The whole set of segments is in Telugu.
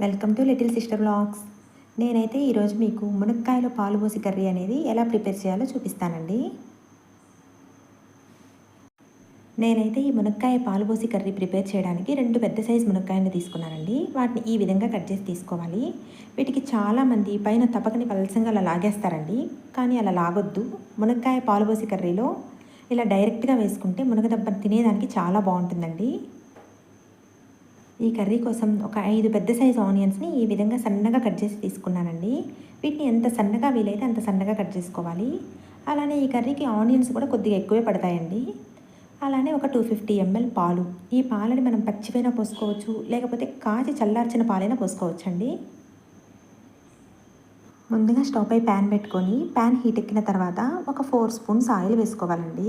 Welcome to little sister vlogs. నేనైతే ఈరోజు మీకు మునక్కాయలో పాలు పోసి కర్రీ అనేది ఎలా ప్రిపేర్ చేయాలో చూపిస్తానండి. నేనైతే ఈ మునక్కాయ పాలు పోసి కర్రీ ప్రిపేర్ చేయడానికి 2 పెద్ద సైజు మునక్కాయలను తీసుకున్నానండి. వాటిని ఈ విధంగా కట్ చేసి తీసుకోవాలి. వీటికి చాలామంది పైన తపకని పలసంగా అలా లాగేస్తారండి, కానీ అలా లాగొద్దు. మునక్కాయ పాలు పోసి కర్రీలో ఇలా డైరెక్ట్గా వేసుకుంటే మునగదబ్బ తినేదానికి చాలా బాగుంటుందండి. ఈ కర్రీ కోసం ఒక 5 పెద్ద సైజు ఆనియన్స్ని ఈ విధంగా సన్నగా కట్ చేసి తీసుకున్నానండి. వీటిని ఎంత సన్నగా వీలైతే అంత సన్నగా కట్ చేసుకోవాలి. అలానే ఈ కర్రీకి ఆనియన్స్ కూడా కొద్దిగా ఎక్కువే పడతాయండి. అలానే ఒక 250 ml పాలు. ఈ పాలని మనం పచ్చివైనా పోసుకోవచ్చు, లేకపోతే కాచి చల్లార్చిన పాలైనా పోసుకోవచ్చండి. ముందుగా స్టవ్ పై ప్యాన్ పెట్టుకొని ప్యాన్ హీట్ ఎక్కిన తర్వాత ఒక 4 స్పూన్స్ ఆయిల్ వేసుకోవాలండి.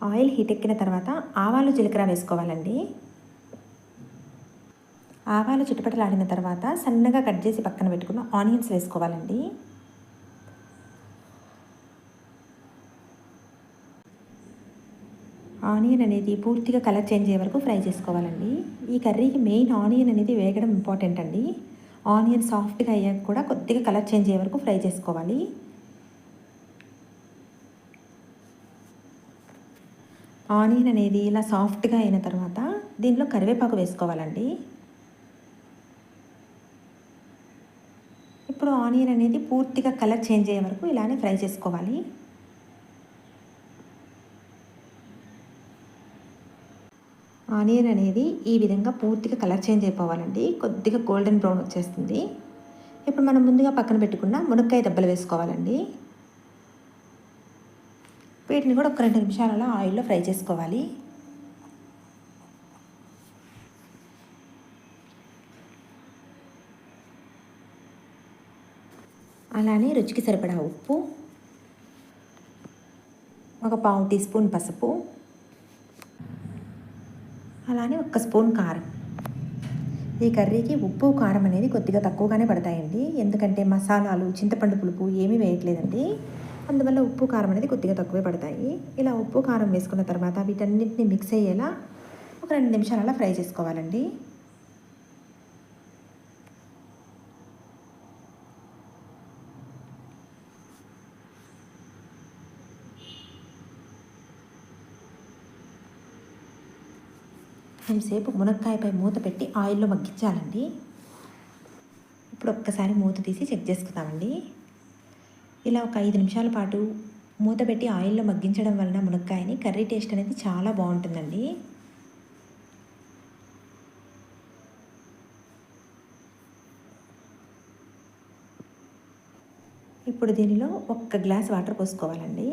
ఆయిల్ హీట్ ఎక్కిన తర్వాత ఆవాలు జీలకర్ర వేసుకోవాలండి. ఆవాలు చిటపటలాడిన తర్వాత సన్నగా కట్ చేసి పక్కన పెట్టుకున్న ఆనియన్స్ వేసుకోవాలండి. ఆనియన్ అనేది పూర్తిగా కలర్ చేంజ్ అయ్యే వరకు ఫ్రై చేసుకోవాలండి. ఈ కర్రీకి మెయిన్ ఆనియన్ అనేది వేగడం ఇంపార్టెంట్ అండి. ఆనియన్ సాఫ్ట్గా అయ్యాక కూడా కొద్దిగా కలర్ చేంజ్ అయ్యే వరకు ఫ్రై చేసుకోవాలి. ఆనియన్ అనేది ఇలా సాఫ్ట్గా అయిన తర్వాత దీనిలో కరివేపాకు వేసుకోవాలండి. ఇప్పుడు ఆనియన్ అనేది పూర్తిగా కలర్ చేంజ్ అయ్యే వరకు ఇలానే ఫ్రై చేసుకోవాలి. ఆనియన్ అనేది ఈ విధంగా పూర్తిగా కలర్ చేంజ్ అయిపోవాలండి. కొద్దిగా గోల్డెన్ బ్రౌన్ వచ్చేస్తుంది. ఇప్పుడు మనం ముందుగా పక్కన పెట్టుకున్న మునక్కాయ దెబ్బలు వేసుకోవాలండి. వీటిని కూడా ఒక 2 నిమిషాలు అలా ఆయిల్లో ఫ్రై చేసుకోవాలి. అలానే రుచికి సరిపడా ఉప్పు, ఒక 1/4 టీ స్పూన్ పసుపు, అలానే 1 స్పూన్ కారం. ఈ కర్రీకి ఉప్పు కారం అనేది కొద్దిగా తక్కువగానే పడతాయండి, ఎందుకంటే మసాలాలు చింతపండు పులుపు ఏమీ వేయట్లేదండి. అందువల్ల ఉప్పు కారం అనేది కొద్దిగా తక్కువే పడతాయి. ఇలా ఉప్పు కారం వేసుకున్న తర్వాత వీటన్నిటిని మిక్స్ అయ్యేలా ఒక 2 నిమిషాలు అలా ఫ్రై చేసుకోవాలండి. కొంచెంసేపు మునక్కాయపై మూత పెట్టి ఆయిల్లో మగ్గించాలండి. ఇప్పుడు ఒక్కసారి మూత తీసి చెక్ చేసుకుందామండి. ఇలా ఒక 5 నిమిషాల పాటు మూత పెట్టి ఆయిల్లో మగ్గించడం వలన మునక్కాయని కర్రీ టేస్ట్ అనేది చాలా బాగుంటుందండి. ఇప్పుడు దీనిలో 1 గ్లాస్ వాటర్ పోసుకోవాలండి.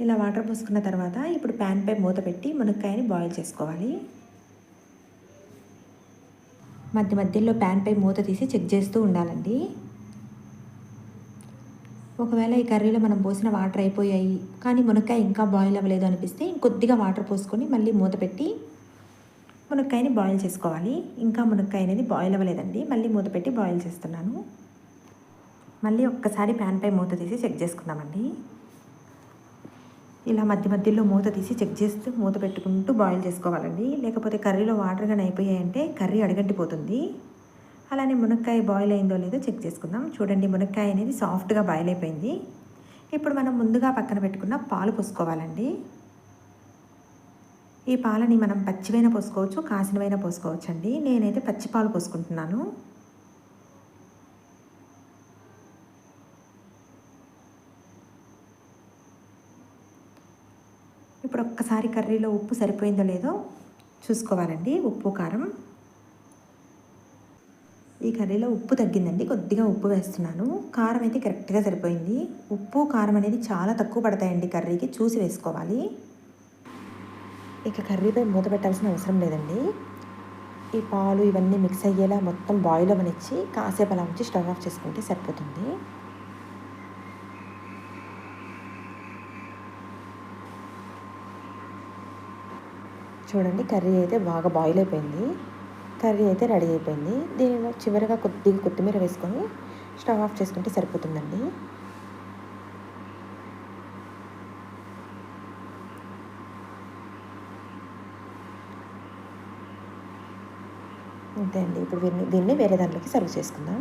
ఇలా వాటర్ పోసుకున్న తర్వాత ఇప్పుడు ప్యాన్పై మూత పెట్టి మునక్కాయని బాయిల్ చేసుకోవాలి. మధ్య మధ్యలో ప్యాన్పై మూత తీసి చెక్ చేస్తూ ఉండాలండి. ఒకవేళ ఈ కర్రీలో మనం పోసిన వాటర్ అయిపోయాయి, కానీ మునక్కాయ ఇంకా బాయిల్ అవ్వలేదు అనిపిస్తే ఇంకొద్దిగా వాటర్ పోసుకొని మళ్ళీ మూత పెట్టి మునక్కాయని బాయిల్ చేసుకోవాలి. ఇంకా మునక్కాయ అనేది బాయిల్ అవ్వలేదండి, మళ్ళీ మూత పెట్టి బాయిల్ చేస్తున్నాను. మళ్ళీ ఒక్కసారి ప్యాన్పై మూత తీసి చెక్ చేసుకుందామండి. ఇలా మధ్య మధ్యలో మూత తీసి చెక్ చేస్తూ మూత పెట్టుకుంటూ బాయిల్ చేసుకోవాలండి, లేకపోతే కర్రీలో వాటర్ కానీ అయిపోయాయంటే కర్రీ అడగంటిపోతుంది. అలానే మునక్కాయ బాయిల్ అయిందో లేదో చెక్ చేసుకుందాం. చూడండి, మునక్కాయ అనేది సాఫ్ట్గా బాయిల్ అయిపోయింది. ఇప్పుడు మనం ముందుగా పక్కన పెట్టుకున్న పాలు పోసుకోవాలండి. ఈ పాలని మనం పచ్చివైనా పోసుకోవచ్చు, కాసినవైనా పోసుకోవచ్చు అండి. నేనైతే పచ్చి పాలు పోసుకుంటున్నాను. ఇప్పుడు ఒక్కసారి కర్రీలో ఉప్పు సరిపోయిందో లేదో చూసుకోవాలండి. ఉప్పు కారం, ఈ కర్రీలో ఉప్పు తగ్గిందండి, కొద్దిగా ఉప్పు వేస్తున్నాను. కారం అయితే కరెక్ట్గా సరిపోయింది. ఉప్పు కారం అనేది చాలా తక్కువ పడతాయండి కర్రీకి, చూసి వేసుకోవాలి. ఇక కర్రీపై మూత పెట్టాల్సిన అవసరం లేదండి. ఈ పాలు ఇవన్నీ మిక్స్ అయ్యేలా మొత్తం బాయిల్ అవ్వనిచ్చి కాసేపు అలా ఉంచి స్టవ్ ఆఫ్ చేసుకుంటే సరిపోతుంది. చూడండి కర్రీ అయితే బాగా బాయిల్ అయిపోయింది. కర్రీ అయితే రెడీ అయిపోయింది. దీనిలో చివరిగా కొద్దిగా కొత్తిమీర వేసుకొని స్టవ్ ఆఫ్ చేసుకుంటే సరిపోతుందండి. అంతే అండి. ఇప్పుడు దీన్ని వేరే దాంట్లోకి సర్వ్ చేసుకుందాం.